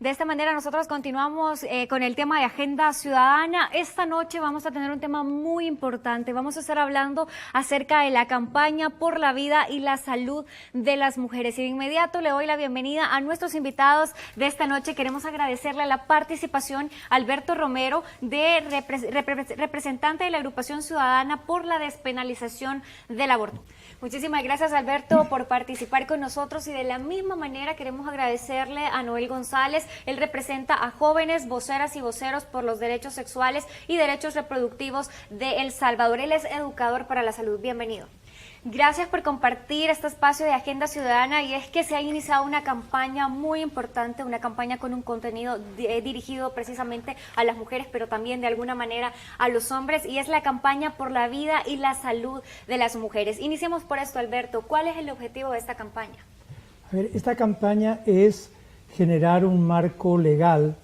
De esta manera nosotros continuamos con el tema de Agenda Ciudadana. Esta noche vamos a tener un tema muy importante. Vamos a estar hablando acerca de la campaña por la vida y la salud de las mujeres. Y de inmediato le doy la bienvenida a nuestros invitados de esta noche. Queremos agradecerle la participación a Alberto Romero, representante de la Agrupación Ciudadana por la Despenalización del Aborto. Muchísimas gracias, Alberto, por participar con nosotros, y de la misma manera queremos agradecerle a Noel González. Él representa a jóvenes voceras y voceros por los derechos sexuales y derechos reproductivos de El Salvador. Él es educador para la salud. Bienvenido. Gracias por compartir este espacio de Agenda Ciudadana, y es que se ha iniciado una campaña muy importante, una campaña con un contenido dirigido precisamente a las mujeres, pero también de alguna manera a los hombres, y es la campaña por la vida y la salud de las mujeres. Iniciemos por esto, Alberto. ¿Cuál es el objetivo de esta campaña? A ver, esta campaña es generar un marco legal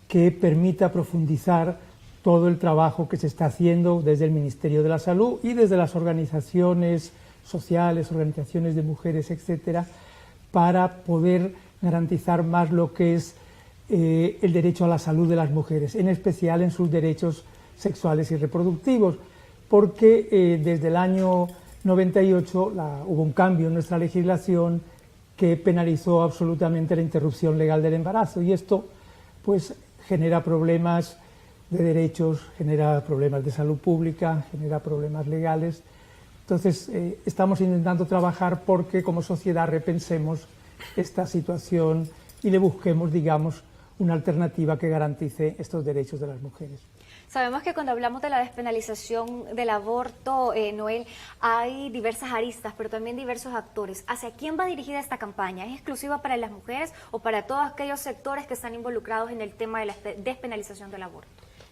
que permita profundizar todo el trabajo que se está haciendo desde el Ministerio de la Salud y desde las organizaciones sociales, organizaciones de mujeres, etcétera, para poder garantizar más lo que es el derecho a la salud de las mujeres, en especial en sus derechos sexuales y reproductivos, porque desde el año 98 hubo un cambio en nuestra legislación que penalizó absolutamente la interrupción legal del embarazo, y esto pues genera problemas de derechos, genera problemas de salud pública, genera problemas legales. Entonces estamos intentando trabajar porque como sociedad repensemos esta situación y le busquemos, digamos, una alternativa que garantice estos derechos de las mujeres. Sabemos que cuando hablamos de la despenalización del aborto, Noel, hay diversas aristas, pero también diversos actores. ¿Hacia quién va dirigida esta campaña? ¿Es exclusiva para las mujeres o para todos aquellos sectores que están involucrados en el tema de la despenalización del aborto?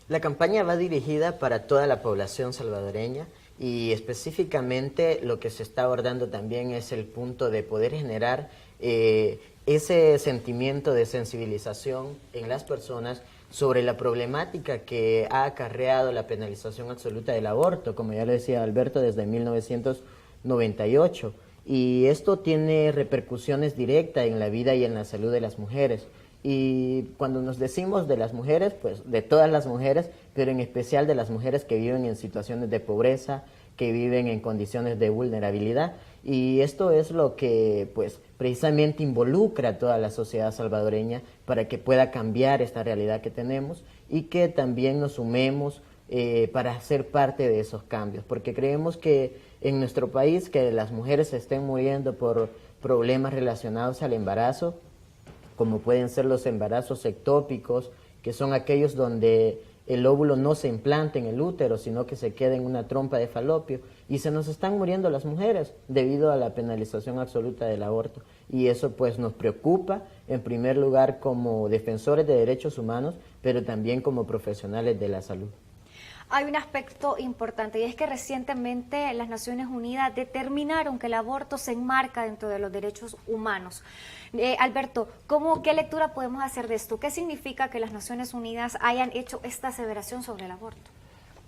La campaña va dirigida para toda la población salvadoreña, y específicamente lo que se está abordando también es el punto de poder generar ese sentimiento de sensibilización en las personas sobre la problemática que ha acarreado la penalización absoluta del aborto, como ya lo decía Alberto, desde 1998. Y esto tiene repercusiones directas en la vida y en la salud de las mujeres. Y cuando nos decimos de las mujeres, pues de todas las mujeres, pero en especial de las mujeres que viven en situaciones de pobreza, que viven en condiciones de vulnerabilidad. Y esto es lo que pues precisamente involucra a toda la sociedad salvadoreña para que pueda cambiar esta realidad que tenemos, y que también nos sumemos para ser parte de esos cambios, porque creemos que en nuestro país que las mujeres se estén muriendo por problemas relacionados al embarazo, como pueden ser los embarazos ectópicos, que son aquellos donde el óvulo no se implanta en el útero, sino que se queda en una trompa de falopio, y se nos están muriendo las mujeres debido a la penalización absoluta del aborto. Y eso pues nos preocupa, en primer lugar como defensores de derechos humanos, pero también como profesionales de la salud. Hay un aspecto importante, y es que recientemente las Naciones Unidas determinaron que el aborto se enmarca dentro de los derechos humanos. Alberto, ¿qué lectura podemos hacer de esto? ¿Qué significa que las Naciones Unidas hayan hecho esta aseveración sobre el aborto?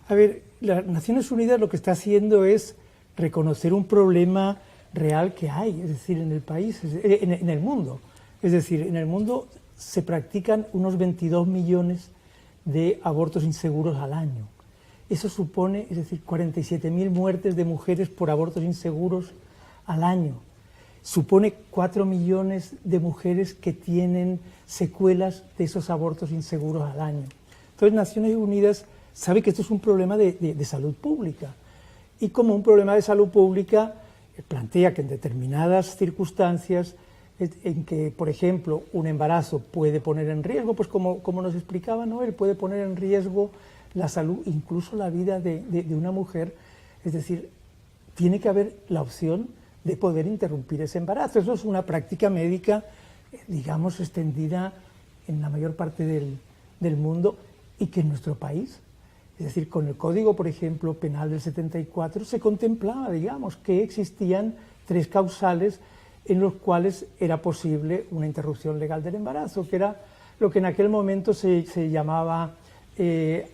A ver, las Naciones Unidas lo que está haciendo es reconocer un problema real que hay, es decir, en el país, en el mundo. Es decir, en el mundo se practican unos 22 millones de abortos inseguros al año. Eso supone, es decir, 47.000 muertes de mujeres por abortos inseguros al año. Supone 4 millones de mujeres que tienen secuelas de esos abortos inseguros al año. Entonces, Naciones Unidas sabe que esto es un problema de salud pública. Y como un problema de salud pública, plantea que en determinadas circunstancias, en que, por ejemplo, un embarazo puede poner en riesgo, pues como nos explicaba Noel, puede poner en riesgo la salud, incluso la vida de una mujer. Es decir, tiene que haber la opción de poder interrumpir ese embarazo. Eso es una práctica médica, digamos, extendida en la mayor parte del mundo, y que en nuestro país, es decir, con el Código, por ejemplo, Penal del 74, se contemplaba, digamos, que existían 3 causales en los cuales era posible una interrupción legal del embarazo, que era lo que en aquel momento se llamaba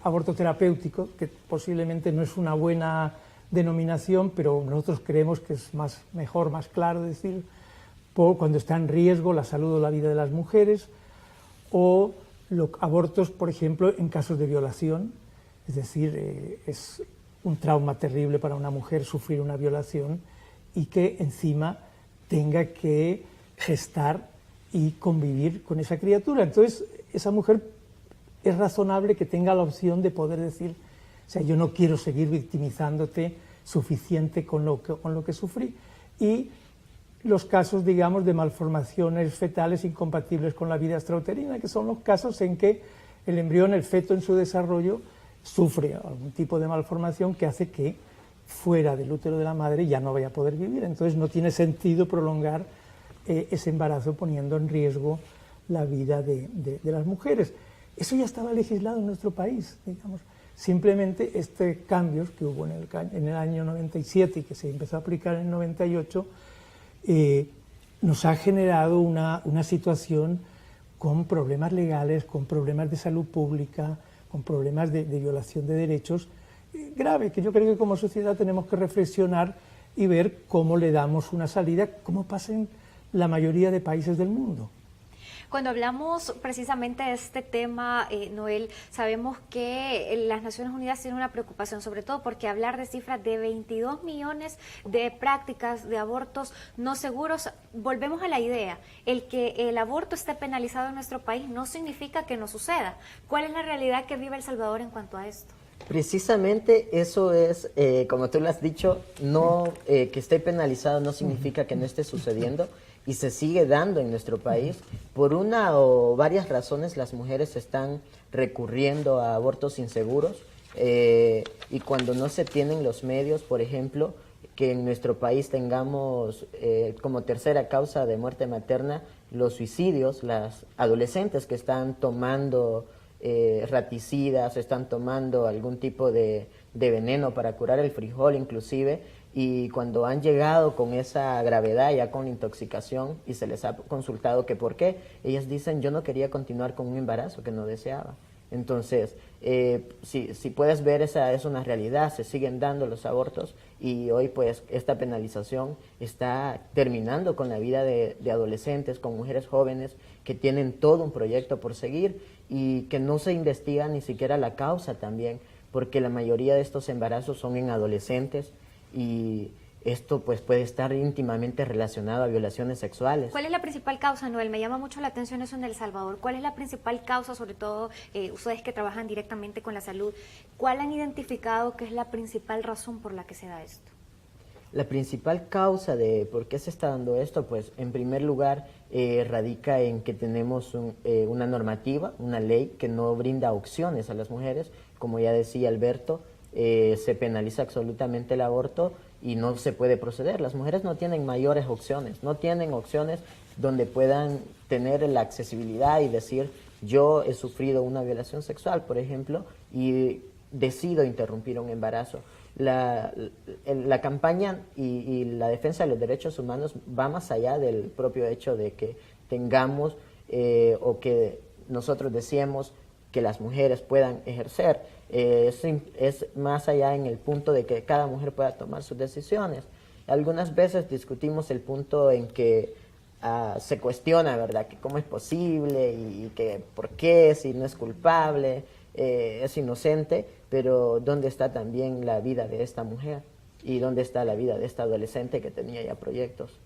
aborto terapéutico, que posiblemente no es una buena denominación, pero nosotros creemos que es mejor, más claro decir, cuando está en riesgo la salud o la vida de las mujeres, o abortos, por ejemplo, en casos de violación, es decir, es un trauma terrible para una mujer sufrir una violación y que encima tenga que gestar y convivir con esa criatura. Entonces, esa mujer es razonable que tenga la opción de poder decir, o sea, yo no quiero seguir victimizándote, suficiente con lo que sufrí. Y los casos, digamos, de malformaciones fetales incompatibles con la vida extrauterina, que son los casos en que el embrión, el feto en su desarrollo, sufre algún tipo de malformación que hace que fuera del útero de la madre ya no vaya a poder vivir. Entonces no tiene sentido prolongar ese embarazo poniendo en riesgo la vida de las mujeres. Eso ya estaba legislado en nuestro país, digamos. Simplemente cambios que hubo en el año 97 y que se empezó a aplicar en el 98 nos ha generado una situación con problemas legales, con problemas de salud pública, con problemas de violación de derechos grave, que yo creo que como sociedad tenemos que reflexionar y ver cómo le damos una salida, como pasa en la mayoría de países del mundo. Cuando hablamos precisamente de este tema, Noel, sabemos que las Naciones Unidas tienen una preocupación, sobre todo porque hablar de cifras de 22 millones de prácticas de abortos no seguros, volvemos a la idea, el que el aborto esté penalizado en nuestro país no significa que no suceda. ¿Cuál es la realidad que vive El Salvador en cuanto a esto? Precisamente eso es, como tú lo has dicho, no que esté penalizado no significa que no esté sucediendo. Y se sigue dando en nuestro país. Por una o varias razones las mujeres están recurriendo a abortos inseguros y cuando no se tienen los medios, por ejemplo, que en nuestro país tengamos como tercera causa de muerte materna los suicidios, las adolescentes que están tomando raticidas, están tomando algún tipo de veneno para curar el frijol inclusive, y cuando han llegado con esa gravedad, ya con intoxicación, y se les ha consultado que por qué, ellas dicen, yo no quería continuar con un embarazo que no deseaba. Entonces, si puedes ver, esa es una realidad, se siguen dando los abortos, y hoy pues esta penalización está terminando con la vida de adolescentes, con mujeres jóvenes que tienen todo un proyecto por seguir, y que no se investiga ni siquiera la causa también, porque la mayoría de estos embarazos son en adolescentes, y esto pues puede estar íntimamente relacionado a violaciones sexuales. ¿Cuál es la principal causa, Noel? Me llama mucho la atención eso en El Salvador. ¿Cuál es la principal causa, sobre todo ustedes que trabajan directamente con la salud? ¿Cuál han identificado que es la principal razón por la que se da esto? La principal causa de por qué se está dando esto, pues en primer lugar radica en que tenemos una normativa, una ley que no brinda opciones a las mujeres. Como ya decía Alberto, se penaliza absolutamente el aborto y no se puede proceder. Las mujeres no tienen mayores opciones, no tienen opciones donde puedan tener la accesibilidad y decir, yo he sufrido una violación sexual, por ejemplo, y decido interrumpir un embarazo. La campaña y la defensa de los derechos humanos va más allá del propio hecho de que tengamos o que nosotros deseemos que las mujeres puedan ejercer. Es más allá en el punto de que cada mujer pueda tomar sus decisiones. Algunas veces discutimos el punto en que se cuestiona, ¿verdad?, que cómo es posible y que por qué, si no es culpable, es inocente, pero ¿dónde está también la vida de esta mujer? ¿Y dónde está la vida de esta adolescente que tenía ya proyectos?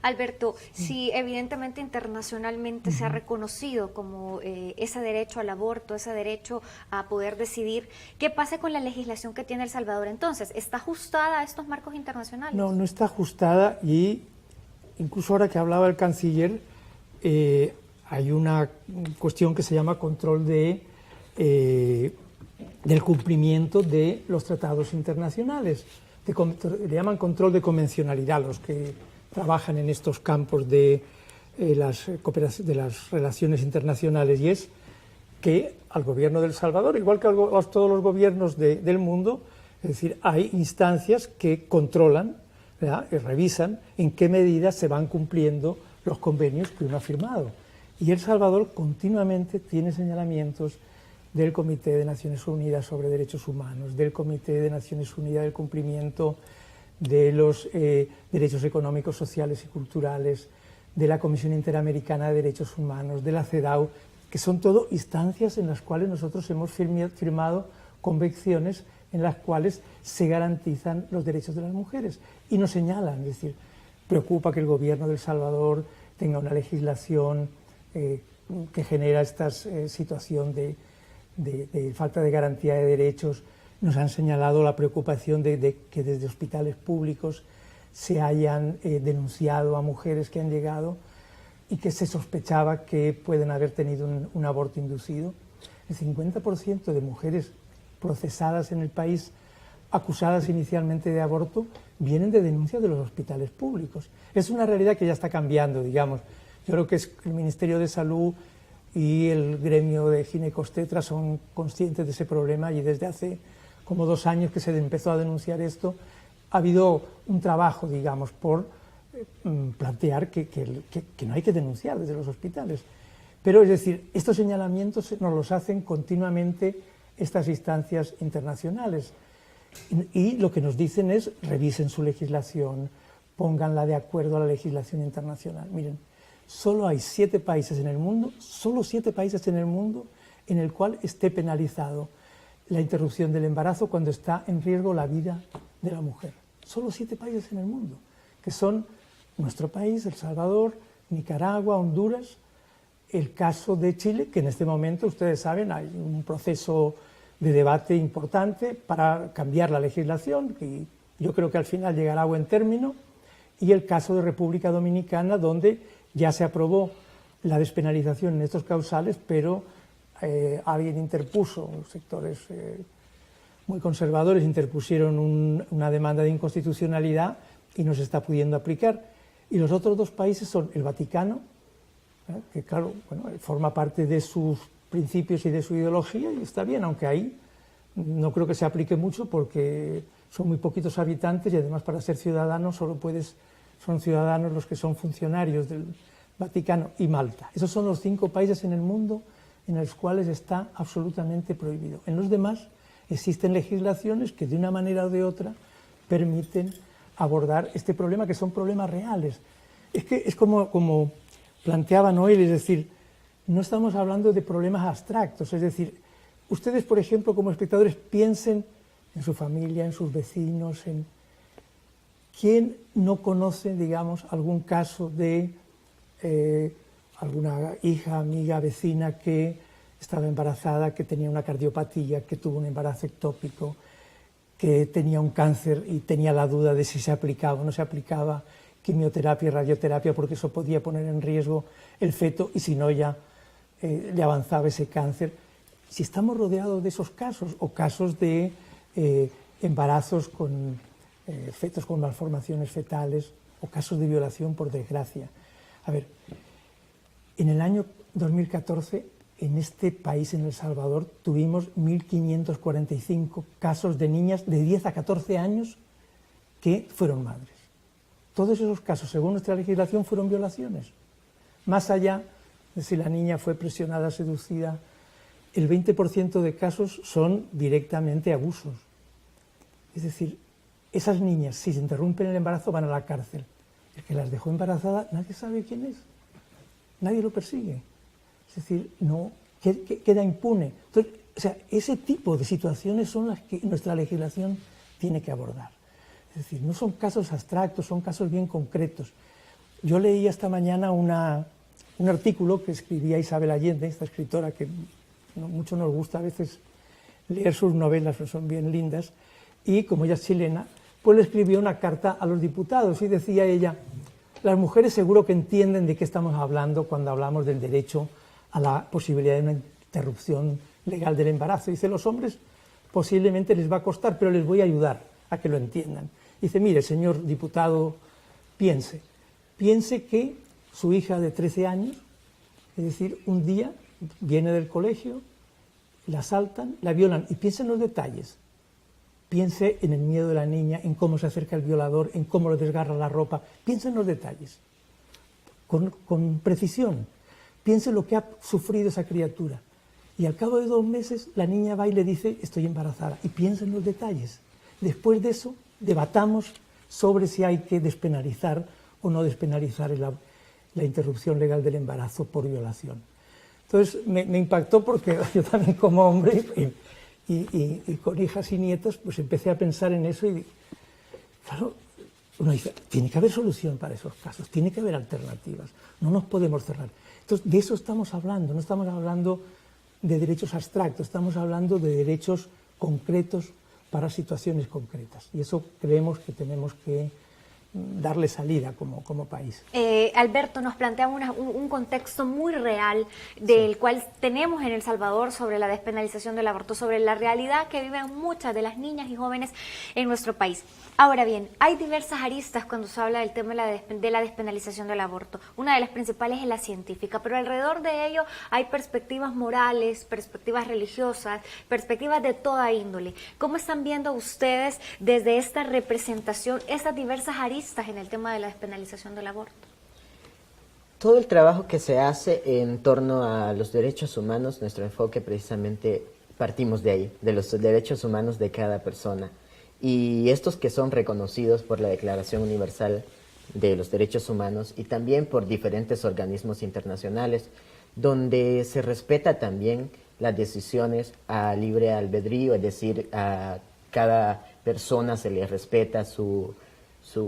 Alberto, sí, evidentemente internacionalmente se ha reconocido como ese derecho al aborto, ese derecho a poder decidir. ¿Qué pasa con la legislación que tiene El Salvador entonces? ¿Está ajustada a estos marcos internacionales? No, no está ajustada, y incluso ahora que hablaba el canciller, hay una cuestión que se llama control del cumplimiento de los tratados internacionales. Le llaman control de convencionalidad los que trabajan en estos campos de las relaciones internacionales, y es que al gobierno de El Salvador, igual que a todos los gobiernos del mundo, es decir, hay instancias que controlan, ¿verdad?, y revisan en qué medida se van cumpliendo los convenios que uno ha firmado. Y El Salvador continuamente tiene señalamientos del Comité de Naciones Unidas sobre Derechos Humanos, del Comité de Naciones Unidas del cumplimiento de los derechos económicos, sociales y culturales, de la Comisión Interamericana de Derechos Humanos, de la CEDAW, que son todo instancias en las cuales nosotros hemos firmado convenciones en las cuales se garantizan los derechos de las mujeres y nos señalan, es decir, preocupa que el gobierno de El Salvador tenga una legislación que genera esta situación de falta de garantía de derechos. Nos han señalado la preocupación de que desde hospitales públicos se hayan denunciado a mujeres que han llegado y que se sospechaba que pueden haber tenido un aborto inducido. El 50% de mujeres procesadas en el país, acusadas inicialmente de aborto, vienen de denuncias de los hospitales públicos. Es una realidad que ya está cambiando, digamos. Yo creo que el Ministerio de Salud y el gremio de ginecobstetra son conscientes de ese problema y desde hace como 2 años que se empezó a denunciar esto, ha habido un trabajo, digamos, por plantear que no hay que denunciar desde los hospitales. Pero, es decir, estos señalamientos nos los hacen continuamente estas instancias internacionales. Y lo que nos dicen es, revisen su legislación, pónganla de acuerdo a la legislación internacional. Miren, solo hay 7 países en el mundo, solo 7 países en el mundo en el cual esté penalizado la interrupción del embarazo cuando está en riesgo la vida de la mujer. Solo 7 países en el mundo, que son nuestro país, El Salvador, Nicaragua, Honduras, el caso de Chile, que en este momento, ustedes saben, hay un proceso de debate importante para cambiar la legislación, y yo creo que al final llegará a buen término, y el caso de República Dominicana, donde ya se aprobó la despenalización en estos causales, pero alguien interpuso, sectores muy conservadores interpusieron una demanda de inconstitucionalidad y no se está pudiendo aplicar. Y los otros 2 países son el Vaticano, que claro, bueno, forma parte de sus principios y de su ideología y está bien, aunque ahí no creo que se aplique mucho porque son muy poquitos habitantes y además para ser ciudadano son ciudadanos los que son funcionarios del Vaticano y Malta. Esos son los 5 países en el mundo en los cuales está absolutamente prohibido. En los demás existen legislaciones que de una manera o de otra permiten abordar este problema, que son problemas reales. Es que es como planteaba Noel, es decir, no estamos hablando de problemas abstractos, es decir, ustedes, por ejemplo, como espectadores, piensen en su familia, en sus vecinos, en quién no conoce, digamos, algún caso de alguna hija, amiga, vecina que estaba embarazada, que tenía una cardiopatía, que tuvo un embarazo ectópico, que tenía un cáncer y tenía la duda de si se aplicaba o no se aplicaba quimioterapia y radioterapia porque eso podía poner en riesgo el feto y si no ya le avanzaba ese cáncer. Si estamos rodeados de esos casos o casos de embarazos con fetos con malformaciones fetales o casos de violación por desgracia. A ver, en el año 2014 en este país, en El Salvador, tuvimos 1.545 casos de niñas de 10 a 14 años que fueron madres. Todos esos casos, según nuestra legislación, fueron violaciones. Más allá de si la niña fue presionada, seducida, el 20% de casos son directamente abusos. Es decir, esas niñas, si se interrumpen el embarazo, van a la cárcel. El que las dejó embarazadas, nadie sabe quién es. Nadie lo persigue. Es decir, no queda impune. Entonces, o sea, ese tipo de situaciones son las que nuestra legislación tiene que abordar. Es decir, no son casos abstractos, son casos bien concretos. Yo leí esta mañana un artículo que escribía Isabel Allende, esta escritora que mucho nos gusta a veces leer sus novelas, son bien lindas, y como ella es chilena, pues le escribió una carta a los diputados y decía ella, las mujeres seguro que entienden de qué estamos hablando cuando hablamos del derecho a la posibilidad de una interrupción legal del embarazo. Dice, los hombres posiblemente les va a costar, pero les voy a ayudar a que lo entiendan. Dice, mire, señor diputado, piense que su hija de 13 años, es decir, un día viene del colegio, la asaltan, la violan, y piense en los detalles. Piense en el miedo de la niña, en cómo se acerca el violador, en cómo le desgarra la ropa. Piense en los detalles, con precisión. Piense lo que ha sufrido esa criatura. Y al cabo de 2 meses la niña va y le dice, estoy embarazada. Y piensa en los detalles. Después de eso, debatamos sobre si hay que despenalizar o no despenalizar la interrupción legal del embarazo por violación. Entonces me impactó porque yo también como hombre y con hijas y nietos, pues empecé a pensar en eso y claro, uno dice, tiene que haber solución para esos casos, tiene que haber alternativas, no nos podemos cerrar. Entonces, de eso estamos hablando, no estamos hablando de derechos abstractos, estamos hablando de derechos concretos para situaciones concretas. Y eso creemos que tenemos que darle salida como país. Alberto, nos plantea un contexto muy real del cual tenemos en El Salvador sobre la despenalización del aborto, sobre la realidad que viven muchas de las niñas y jóvenes en nuestro país. Ahora bien, hay diversas aristas cuando se habla del tema de la despenalización del aborto. Una de las principales es la científica, pero alrededor de ello hay perspectivas morales, perspectivas religiosas, perspectivas de toda índole. ¿Cómo están viendo ustedes desde esta representación estas diversas aristas en el tema de la despenalización del aborto? Todo el trabajo que se hace en torno a los derechos humanos, nuestro enfoque precisamente partimos de ahí, de los derechos humanos de cada persona. Y estos que son reconocidos por la Declaración Universal de los Derechos Humanos y también por diferentes organismos internacionales, donde se respeta también las decisiones a libre albedrío, es decir, a cada persona se le respeta su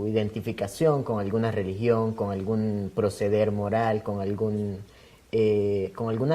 identificación con alguna religión, con algún proceder moral, con alguna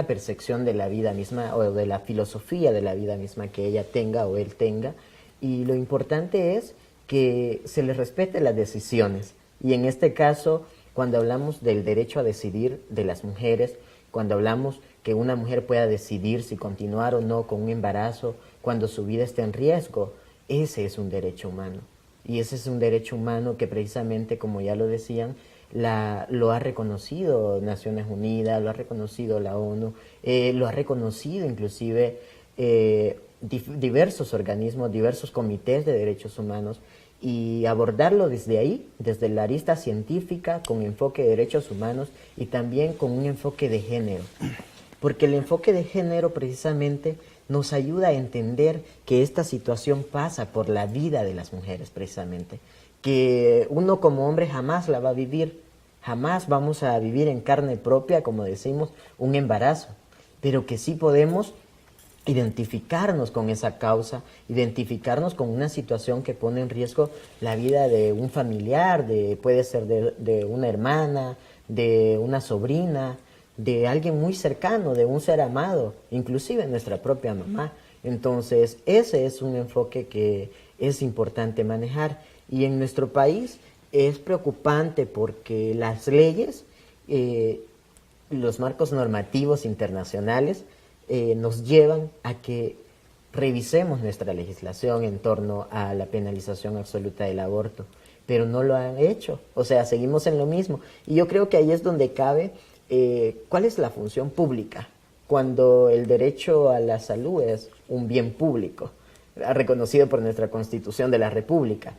percepción de la vida misma o de la filosofía de la vida misma que ella tenga o él tenga. Y lo importante es que se les respete las decisiones. Y en este caso, cuando hablamos del derecho a decidir de las mujeres, cuando hablamos que una mujer pueda decidir si continuar o no con un embarazo, cuando su vida está en riesgo, ese es un derecho humano. Y ese es un derecho humano que precisamente, como ya lo decían, lo ha reconocido Naciones Unidas, lo ha reconocido la ONU, lo ha reconocido inclusive diversos organismos, diversos comités de derechos humanos, y abordarlo desde ahí, desde la arista científica, con enfoque de derechos humanos y también con un enfoque de género. Porque el enfoque de género precisamente nos ayuda a entender que esta situación pasa por la vida de las mujeres precisamente, que uno como hombre jamás la va a vivir, jamás vamos a vivir en carne propia, como decimos, un embarazo, pero que sí podemos identificarnos con esa causa, identificarnos con una situación que pone en riesgo la vida de un familiar, puede ser de una hermana, de una sobrina, de alguien muy cercano, de un ser amado, inclusive nuestra propia mamá. Entonces, ese es un enfoque que es importante manejar. Y en nuestro país es preocupante porque las leyes, los marcos normativos internacionales, nos llevan a que revisemos nuestra legislación en torno a la penalización absoluta del aborto, pero no lo han hecho, o sea, seguimos en lo mismo. Y yo creo que ahí es donde cabe cuál es la función pública, cuando el derecho a la salud es un bien público, reconocido por nuestra Constitución de la República.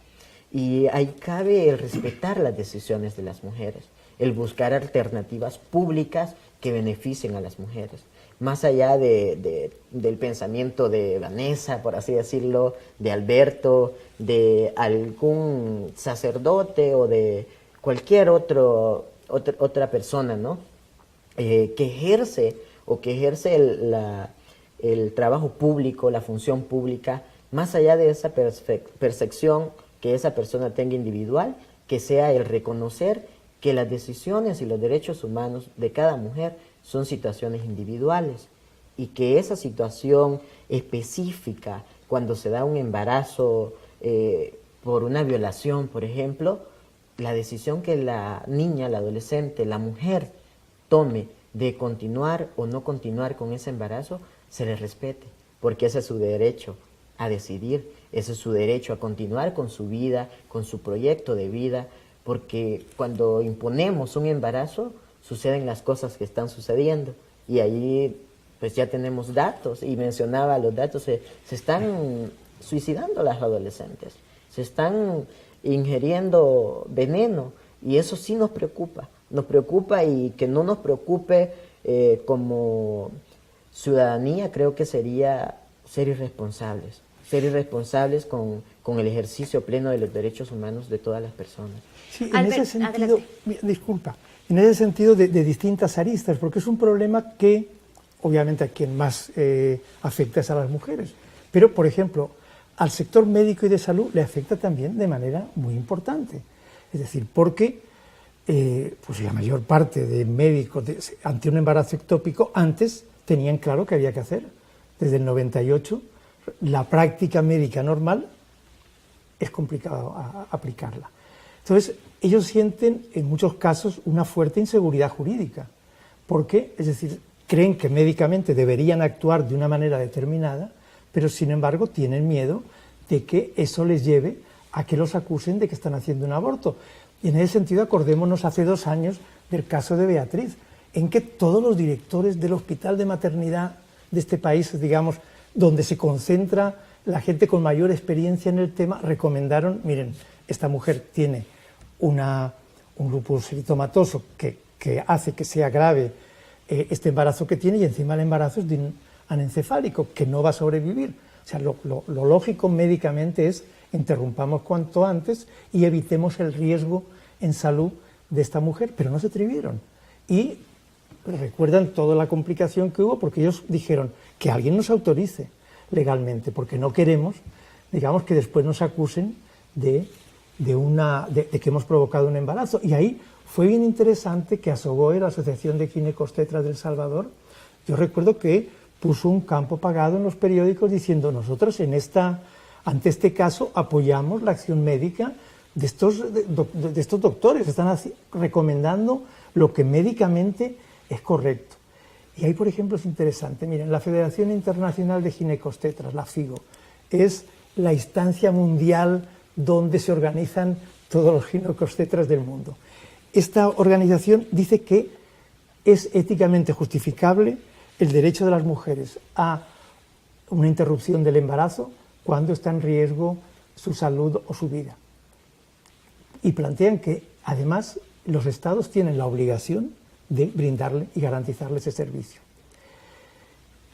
Y ahí cabe el respetar las decisiones de las mujeres, el buscar alternativas públicas que beneficien a las mujeres. Más allá del pensamiento de Vanessa, por así decirlo, de Alberto, de algún sacerdote o de cualquier otra persona, ¿no? Que ejerce el trabajo público, la función pública, más allá de esa percepción que esa persona tenga individual, que sea el reconocer que las decisiones y los derechos humanos de cada mujer son situaciones individuales y que esa situación específica, cuando se da un embarazo por una violación, por ejemplo, la decisión que la niña, la adolescente, la mujer tome de continuar o no continuar con ese embarazo, se le respete, porque ese es su derecho a decidir, ese es su derecho a continuar con su vida, con su proyecto de vida, porque cuando imponemos un embarazo, suceden las cosas que están sucediendo y ahí pues ya tenemos datos y mencionaba los datos, se están suicidando las adolescentes, se están ingiriendo veneno y eso sí nos preocupa y que no nos preocupe como ciudadanía creo que sería ser irresponsables con el ejercicio pleno de los derechos humanos de todas las personas. Sí, en ese sentido, disculpa, en ese sentido de distintas aristas, porque es un problema que obviamente a quien más afecta es a las mujeres. Pero, por ejemplo, al sector médico y de salud le afecta también de manera muy importante. Es decir, porque pues la mayor parte de médicos ante un embarazo ectópico antes tenían claro qué había que hacer. Desde el 98, la práctica médica normal es complicado aplicarla. Entonces, ellos sienten en muchos casos una fuerte inseguridad jurídica. ¿Por qué? Es decir, creen que médicamente deberían actuar de una manera determinada, pero sin embargo tienen miedo de que eso les lleve a que los acusen de que están haciendo un aborto. Y en ese sentido, acordémonos hace 2 años del caso de Beatriz, en que todos los directores del hospital de maternidad de este país, digamos, donde se concentra la gente con mayor experiencia en el tema, recomendaron, miren, esta mujer tiene un lupus eritomatoso que hace que sea grave este embarazo que tiene, y encima el embarazo es de un anencefálico que no va a sobrevivir. O sea, lo lógico médicamente es interrumpamos cuanto antes y evitemos el riesgo en salud de esta mujer, pero no se atrevieron. Y recuerdan toda la complicación que hubo porque ellos dijeron que alguien nos autorice legalmente, porque no queremos, digamos, que después nos acusen de que hemos provocado un embarazo. Y ahí fue bien interesante que ASOGOE, la Asociación de Ginecobstetras del Salvador, yo recuerdo que puso un campo pagado en los periódicos diciendo nosotros ante este caso apoyamos la acción médica de estos doctores, están recomendando lo que médicamente es correcto. Y ahí, por ejemplo, es interesante, miren, la Federación Internacional de Ginecobstetras, la FIGO, es la instancia mundial donde se organizan todos los ginecobstetras del mundo. Esta organización dice que es éticamente justificable el derecho de las mujeres a una interrupción del embarazo cuando está en riesgo su salud o su vida. Y plantean que, además, los estados tienen la obligación de brindarle y garantizarle ese servicio.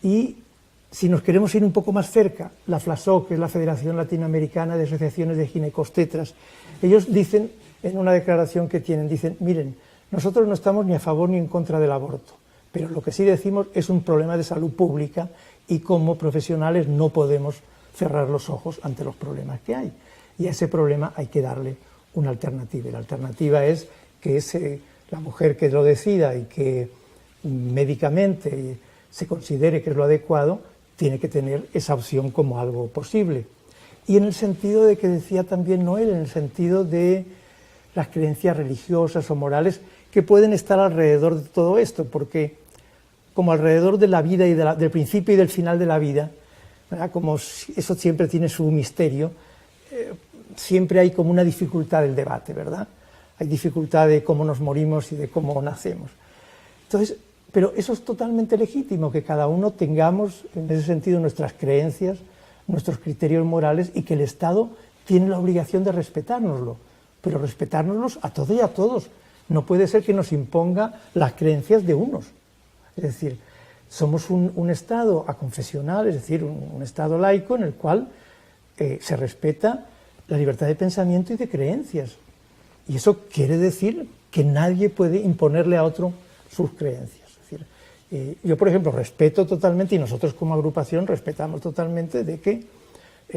Y si nos queremos ir un poco más cerca, la FLASOC, que es la Federación Latinoamericana de Asociaciones de Ginecobstetras, ellos dicen, en una declaración que tienen, dicen, miren, nosotros no estamos ni a favor ni en contra del aborto, pero lo que sí decimos es un problema de salud pública y como profesionales no podemos cerrar los ojos ante los problemas que hay. Y a ese problema hay que darle una alternativa. Y la alternativa es que la mujer que lo decida y que médicamente se considere que es lo adecuado, tiene que tener esa opción como algo posible. Y en el sentido de que decía también Noel, en el sentido de las creencias religiosas o morales que pueden estar alrededor de todo esto, porque como alrededor de la vida y del principio y del final de la vida, ¿verdad? Como eso siempre tiene su misterio, siempre hay como una dificultad del debate, ¿verdad? Hay dificultad de cómo nos morimos y de cómo nacemos. Entonces, pero eso es totalmente legítimo, que cada uno tengamos en ese sentido nuestras creencias, nuestros criterios morales, y que el Estado tiene la obligación de respetárnoslo, pero respetárnoslos a todos y a todos. No puede ser que nos imponga las creencias de unos. Es decir, somos un Estado aconfesional, es decir, un Estado laico en el cual se respeta la libertad de pensamiento y de creencias. Y eso quiere decir que nadie puede imponerle a otro sus creencias. Es decir, yo, por ejemplo, respeto totalmente, y nosotros como agrupación respetamos totalmente, de que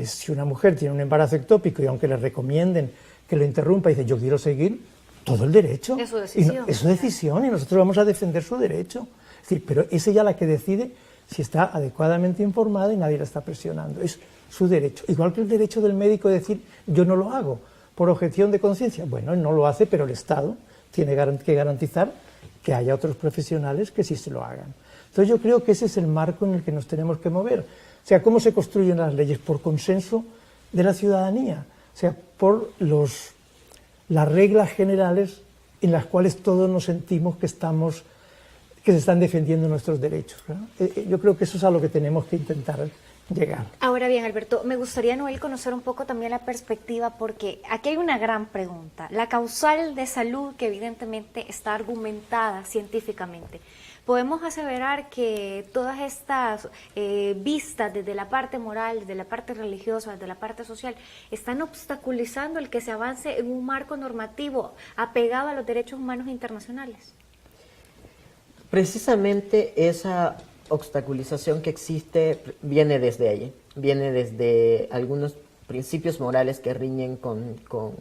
si una mujer tiene un embarazo ectópico y aunque le recomienden que lo interrumpa y dice yo quiero seguir, todo el derecho. Es su decisión. Es su decisión y nosotros vamos a defender su derecho. Es decir, pero es ella la que decide si está adecuadamente informada y nadie la está presionando. Es su derecho. Igual que el derecho del médico de decir yo no lo hago por objeción de conciencia. Bueno, él no lo hace, pero el Estado tiene que garantizar que haya otros profesionales que sí se lo hagan. Entonces yo creo que ese es el marco en el que nos tenemos que mover. O sea, ¿cómo se construyen las leyes? Por consenso de la ciudadanía. O sea, por las reglas generales en las cuales todos nos sentimos que se están defendiendo nuestros derechos, ¿no? Yo creo que eso es a lo que tenemos que intentar llegar. Ahora bien, Alberto, me gustaría, Noel, conocer un poco también la perspectiva, porque aquí hay una gran pregunta. La causal de salud, que evidentemente está argumentada científicamente, ¿podemos aseverar que todas estas vistas desde la parte moral, desde la parte religiosa, desde la parte social, están obstaculizando el que se avance en un marco normativo apegado a los derechos humanos internacionales? Precisamente esa obstaculización que existe viene desde allí, viene desde algunos principios morales que riñen con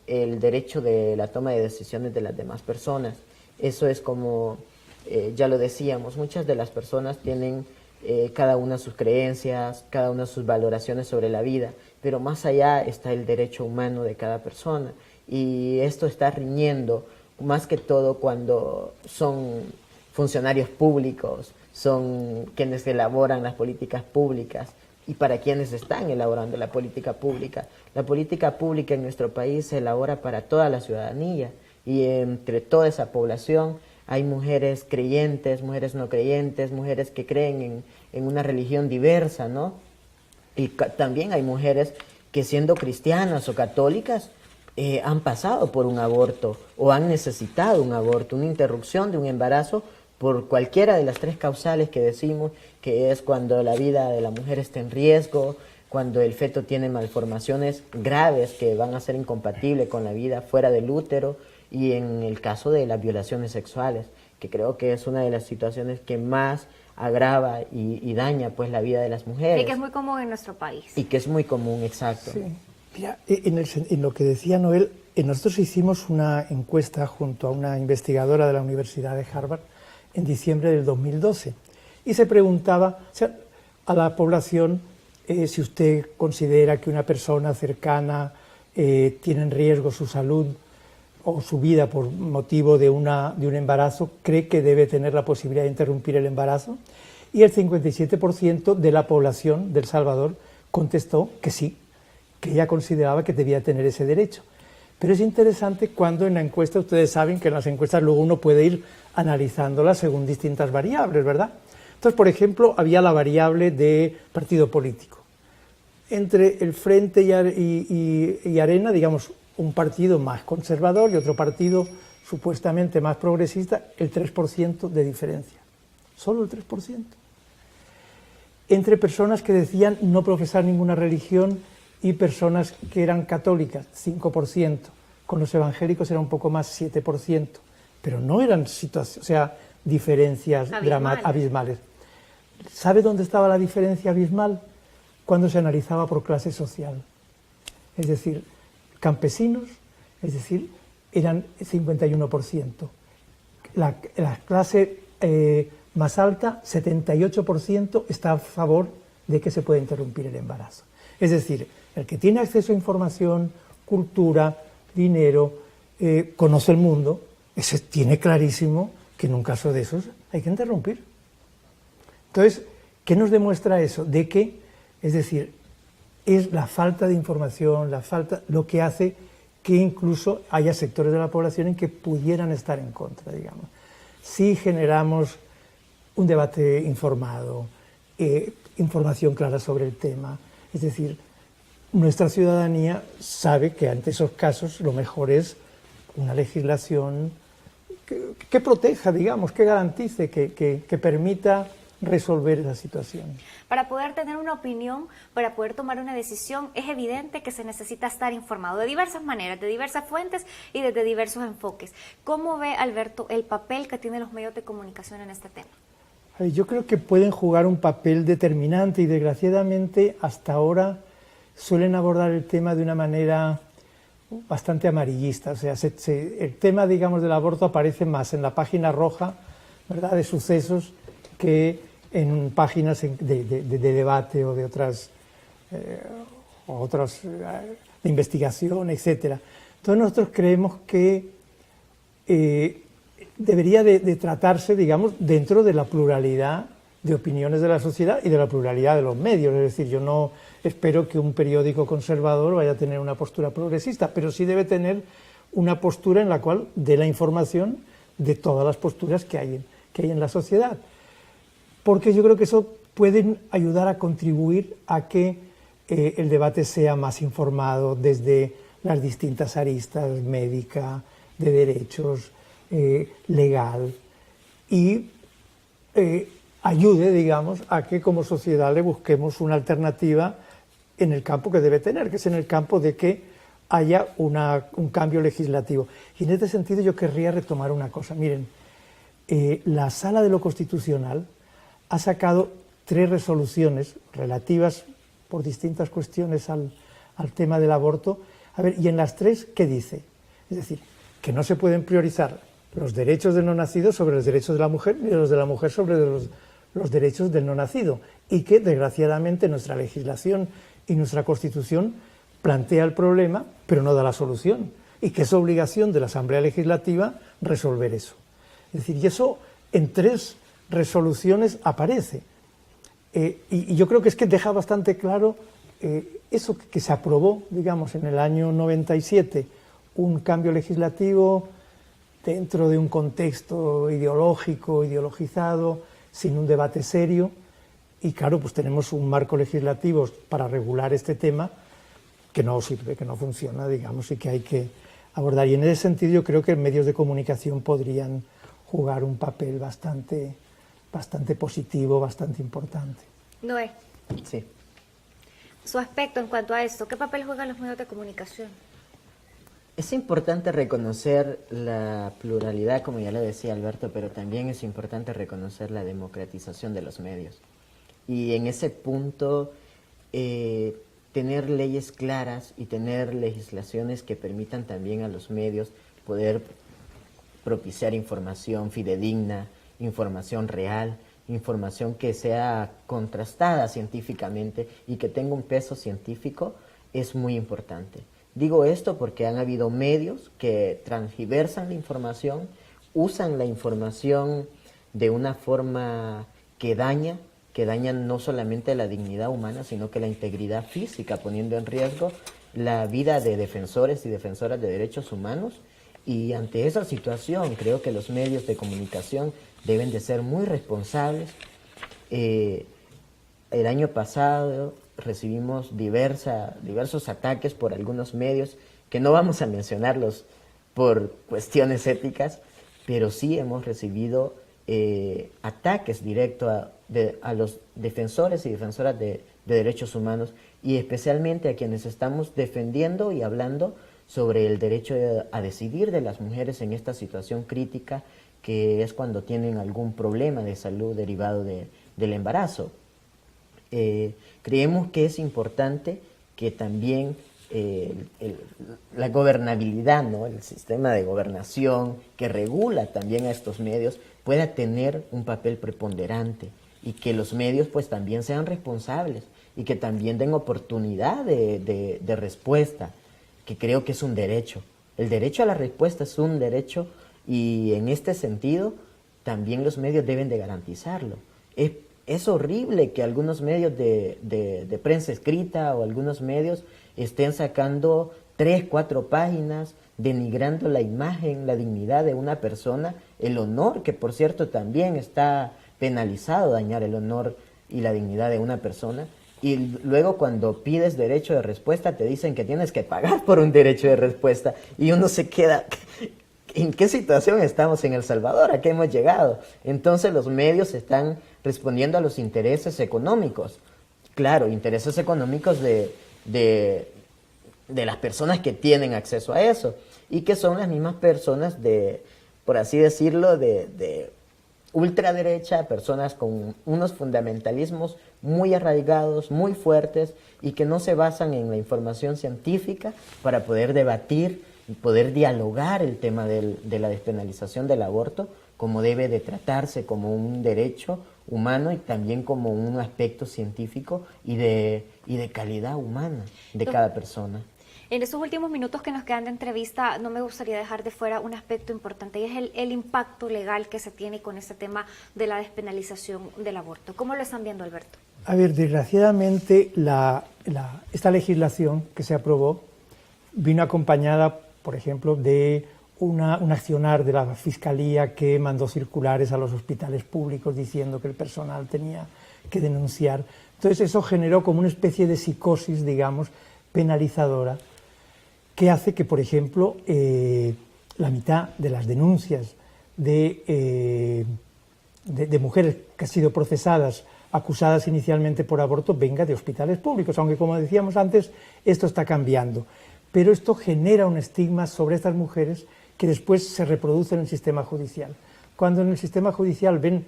el derecho de la toma de decisiones de las demás personas. Eso es como, ya lo decíamos, muchas de las personas tienen cada una sus creencias, cada una sus valoraciones sobre la vida, pero más allá está el derecho humano de cada persona, y esto está riñendo más que todo cuando son funcionarios públicos, son quienes elaboran las políticas públicas y para quienes están elaborando la política pública. La política pública en nuestro país se elabora para toda la ciudadanía, y entre toda esa población hay mujeres creyentes, mujeres no creyentes, mujeres que creen en una religión diversa, ¿no? Y también hay mujeres que, siendo cristianas o católicas, han pasado por un aborto o han necesitado un aborto, una interrupción de un embarazo por cualquiera de las tres causales que decimos, que es cuando la vida de la mujer está en riesgo, cuando el feto tiene malformaciones graves que van a ser incompatibles con la vida fuera del útero, y en el caso de las violaciones sexuales, que creo que es una de las situaciones que más agrava y daña pues la vida de las mujeres. Y que es muy común en nuestro país. Y que es muy común, exacto. Sí. Mira, en lo que decía Noel, nosotros hicimos una encuesta junto a una investigadora de la Universidad de Harvard en diciembre del 2012, y se preguntaba, o sea, a la población si usted considera que una persona cercana tiene en riesgo su salud o su vida por motivo de un embarazo, cree que debe tener la posibilidad de interrumpir el embarazo, y el 57% de la población de El Salvador contestó que sí, que ella consideraba que debía tener ese derecho. Pero es interesante cuando en la encuesta, ustedes saben que en las encuestas luego uno puede ir analizándolas según distintas variables, ¿verdad? Entonces, por ejemplo, había la variable de partido político. Entre el Frente y Arena, digamos, un partido más conservador y otro partido supuestamente más progresista, el 3% de diferencia. Solo el 3%. Entre personas que decían no profesar ninguna religión y personas que eran católicas, 5%. Con los evangélicos era un poco más, 7%. Pero no eran diferencias abismales. ¿Sabe dónde estaba la diferencia abismal? Cuando se analizaba por clase social. Es decir, campesinos, es decir, eran 51%. La clase más alta, 78%, está a favor de que se pueda interrumpir el embarazo. Es decir, el que tiene acceso a información, cultura, dinero, conoce el mundo, ese tiene clarísimo que en un caso de esos hay que interrumpir. Entonces, ¿qué nos demuestra eso? De que, es decir, es la falta de información, lo que hace que incluso haya sectores de la población en que pudieran estar en contra, digamos. Si generamos un debate informado, información clara sobre el tema, es decir, nuestra ciudadanía sabe que ante esos casos lo mejor es una legislación que proteja, digamos, que garantice, que permita resolver esa situación. Para poder tener una opinión, para poder tomar una decisión, es evidente que se necesita estar informado de diversas maneras, de diversas fuentes y desde diversos enfoques. ¿Cómo ve, Alberto, el papel que tienen los medios de comunicación en este tema? Yo creo que pueden jugar un papel determinante y desgraciadamente hasta ahora suelen abordar el tema de una manera bastante amarillista. O sea, el tema, digamos, del aborto aparece más en la página roja, ¿verdad?, de sucesos que en páginas de debate o de otras de investigación, etcétera. Entonces nosotros creemos que debería de tratarse, digamos, dentro de la pluralidad de opiniones de la sociedad y de la pluralidad de los medios. Es decir, yo no espero que un periódico conservador vaya a tener una postura progresista, pero sí debe tener una postura en la cual dé la información de todas las posturas que hay en la sociedad. Porque yo creo que eso puede ayudar a contribuir a que el debate sea más informado desde las distintas aristas, médica, de derechos, legal, y ayude, digamos, a que como sociedad le busquemos una alternativa en el campo que debe tener, que es en el campo de que haya un cambio legislativo. Y en este sentido yo querría retomar una cosa. Miren, la Sala de lo Constitucional ha sacado 3 resoluciones relativas por distintas cuestiones al tema del aborto. A ver, y en las 3, ¿qué dice? Es decir, que no se pueden priorizar los derechos del no nacido sobre los derechos de la mujer, ni los de la mujer sobre los derechos del no nacido, y que desgraciadamente nuestra legislación y nuestra Constitución plantea el problema, pero no da la solución, y que es obligación de la Asamblea Legislativa resolver eso. Es decir, y eso en 3 resoluciones aparece. Y yo creo que es que deja bastante claro eso que se aprobó, digamos, en el año 97, un cambio legislativo dentro de un contexto ideológico, ideologizado, sin un debate serio, y claro, pues tenemos un marco legislativo para regular este tema que no sirve, que no funciona, digamos, y que hay que abordar. Y en ese sentido yo creo que medios de comunicación podrían jugar un papel bastante positivo, bastante importante. Noé, Sí. su aspecto en cuanto a esto, ¿qué papel juegan los medios de comunicación? Es importante reconocer la pluralidad, como ya le decía Alberto, pero también es importante reconocer la democratización de los medios. Y en ese punto, tener leyes claras y tener legislaciones que permitan también a los medios poder propiciar información fidedigna, información real, información que sea contrastada científicamente y que tenga un peso científico, es muy importante. Digo esto porque han habido medios que transgiversan la información, usan la información de una forma que daña no solamente la dignidad humana, sino que la integridad física, poniendo en riesgo la vida de defensores y defensoras de derechos humanos. Y ante esa situación creo que los medios de comunicación deben de ser muy responsables. El año pasado recibimos diversos ataques por algunos medios, que no vamos a mencionarlos por cuestiones éticas, pero sí hemos recibido ataques directos a los defensores y defensoras de derechos humanos, y especialmente a quienes estamos defendiendo y hablando sobre el derecho a decidir de las mujeres en esta situación crítica, que es cuando tienen algún problema de salud derivado del embarazo. Creemos que es importante que también la gobernabilidad, ¿no?, el sistema de gobernación que regula también a estos medios pueda tener un papel preponderante, y que los medios pues también sean responsables y que también den oportunidad de respuesta, que creo que es un derecho. El derecho a la respuesta es un derecho, y en este sentido también los medios deben de garantizarlo. Es horrible que algunos medios de prensa escrita o algunos medios estén sacando 3, 4 páginas denigrando la imagen, la dignidad de una persona, el honor, que por cierto también está penalizado, dañar el honor y la dignidad de una persona. Y luego cuando pides derecho de respuesta te dicen que tienes que pagar por un derecho de respuesta, y uno se queda, ¿en qué situación estamos en El Salvador? ¿A qué hemos llegado? Entonces los medios están respondiendo a los intereses económicos, claro, intereses económicos de las personas que tienen acceso a eso, y que son las mismas personas por así decirlo, de ultraderecha, personas con unos fundamentalismos muy arraigados, muy fuertes, y que no se basan en la información científica para poder debatir y poder dialogar el tema de la despenalización del aborto, como debe de tratarse como un derecho humano y también como un aspecto científico y de calidad humana de cada persona. En estos últimos minutos que nos quedan de entrevista, no me gustaría dejar de fuera un aspecto importante, y es el impacto legal que se tiene con este tema de la despenalización del aborto. ¿Cómo lo están viendo, Alberto? A ver, desgraciadamente esta legislación que se aprobó vino acompañada, por ejemplo, de un accionar de la Fiscalía que mandó circulares a los hospitales públicos diciendo que el personal tenía que denunciar. Entonces eso generó como una especie de psicosis, digamos, penalizadora, que hace que, por ejemplo, la mitad de las denuncias de mujeres que han sido procesadas, acusadas inicialmente por aborto, venga de hospitales públicos, aunque, como decíamos antes, esto está cambiando. Pero esto genera un estigma sobre estas mujeres que después se reproduce en el sistema judicial, cuando en el sistema judicial ven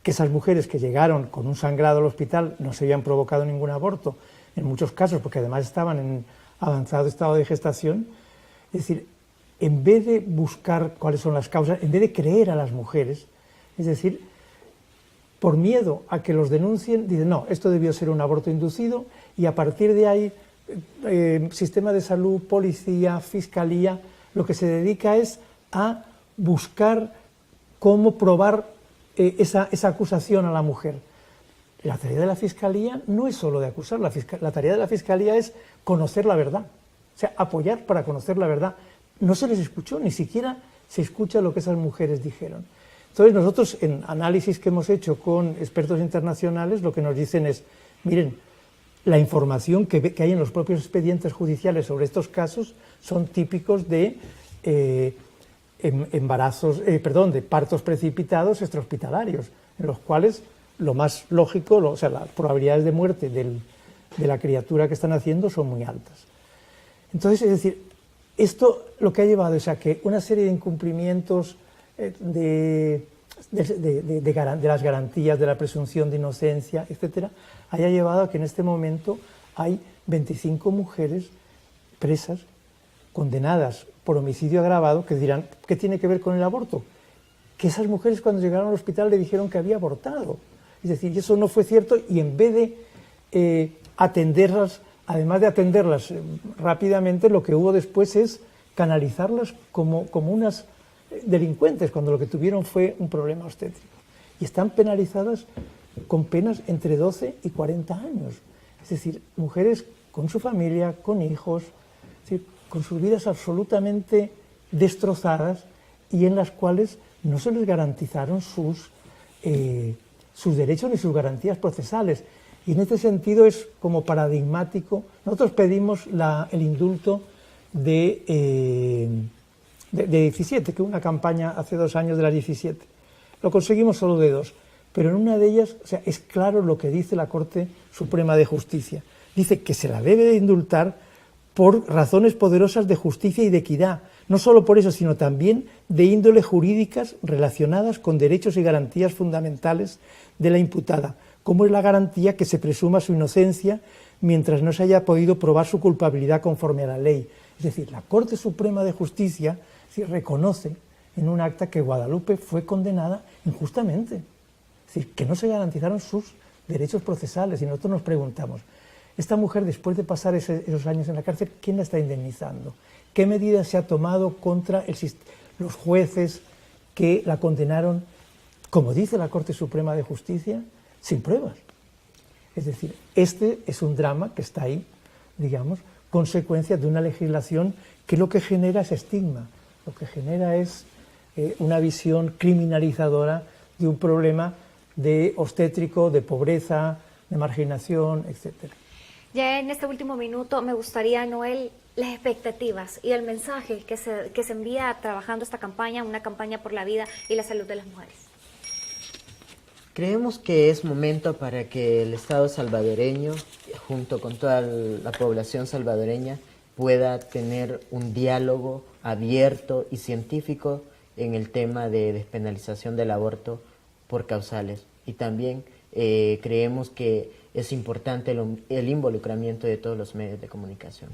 que esas mujeres que llegaron con un sangrado al hospital no se habían provocado ningún aborto, en muchos casos, porque además estaban en avanzado estado de gestación, es decir, en vez de buscar cuáles son las causas, en vez de creer a las mujeres, es decir, por miedo a que los denuncien, dicen, no, esto debió ser un aborto inducido, y a partir de ahí, sistema de salud, policía, fiscalía, lo que se dedica es a buscar cómo probar esa acusación a la mujer. La tarea de la Fiscalía no es solo de acusar, la tarea de la Fiscalía es conocer la verdad, o sea, apoyar para conocer la verdad. No se les escuchó, ni siquiera se escucha lo que esas mujeres dijeron. Entonces nosotros, en análisis que hemos hecho con expertos internacionales, lo que nos dicen es, miren, la información que hay en los propios expedientes judiciales sobre estos casos son típicos de de partos precipitados extrahospitalarios, en los cuales lo más lógico, o sea, las probabilidades de muerte de la criatura que están haciendo son muy altas. Entonces, es decir, esto lo que ha llevado es a que una serie de incumplimientos de las garantías, de la presunción de inocencia, etcétera, haya llevado a que en este momento hay 25 mujeres presas, condenadas por homicidio agravado, que dirán, ¿qué tiene que ver con el aborto? Que esas mujeres cuando llegaron al hospital le dijeron que había abortado. Es decir, eso no fue cierto, y en vez de atenderlas, además de atenderlas rápidamente, lo que hubo después es canalizarlas como unas delincuentes, cuando lo que tuvieron fue un problema obstétrico. Y están penalizadas con penas entre 12 y 40 años. Es decir, mujeres con su familia, con hijos, es decir, con sus vidas absolutamente destrozadas, y en las cuales no se les garantizaron sus derechos ni sus garantías procesales. Y en este sentido es como paradigmático. Nosotros pedimos el indulto de 17, que hubo una campaña hace 2 años de las 17. Lo conseguimos solo de 2, pero en una de ellas, o sea, es claro lo que dice la Corte Suprema de Justicia. Dice que se la debe de indultar por razones poderosas de justicia y de equidad, no solo por eso, sino también de índole jurídicas relacionadas con derechos y garantías fundamentales de la imputada, como es la garantía que se presuma su inocencia mientras no se haya podido probar su culpabilidad conforme a la ley. Es decir, la Corte Suprema de Justicia reconoce en un acta que Guadalupe fue condenada injustamente, es decir, que no se garantizaron sus derechos procesales, y nosotros nos preguntamos, esta mujer, después de pasar esos años en la cárcel, ¿quién la está indemnizando? ¿Qué medidas se ha tomado contra los jueces que la condenaron, como dice la Corte Suprema de Justicia, sin pruebas? Es decir, este es un drama que está ahí, digamos, consecuencia de una legislación que lo que genera es estigma, lo que genera es una visión criminalizadora de un problema de obstétrico, de pobreza, de marginación, etcétera. Ya en este último minuto me gustaría, Noel, las expectativas y el mensaje que se envía trabajando esta campaña, una campaña por la vida y la salud de las mujeres. Creemos que es momento para que el Estado salvadoreño, junto con toda la población salvadoreña, pueda tener un diálogo abierto y científico en el tema de despenalización del aborto por causales. Y también creemos que es importante el involucramiento de todos los medios de comunicación.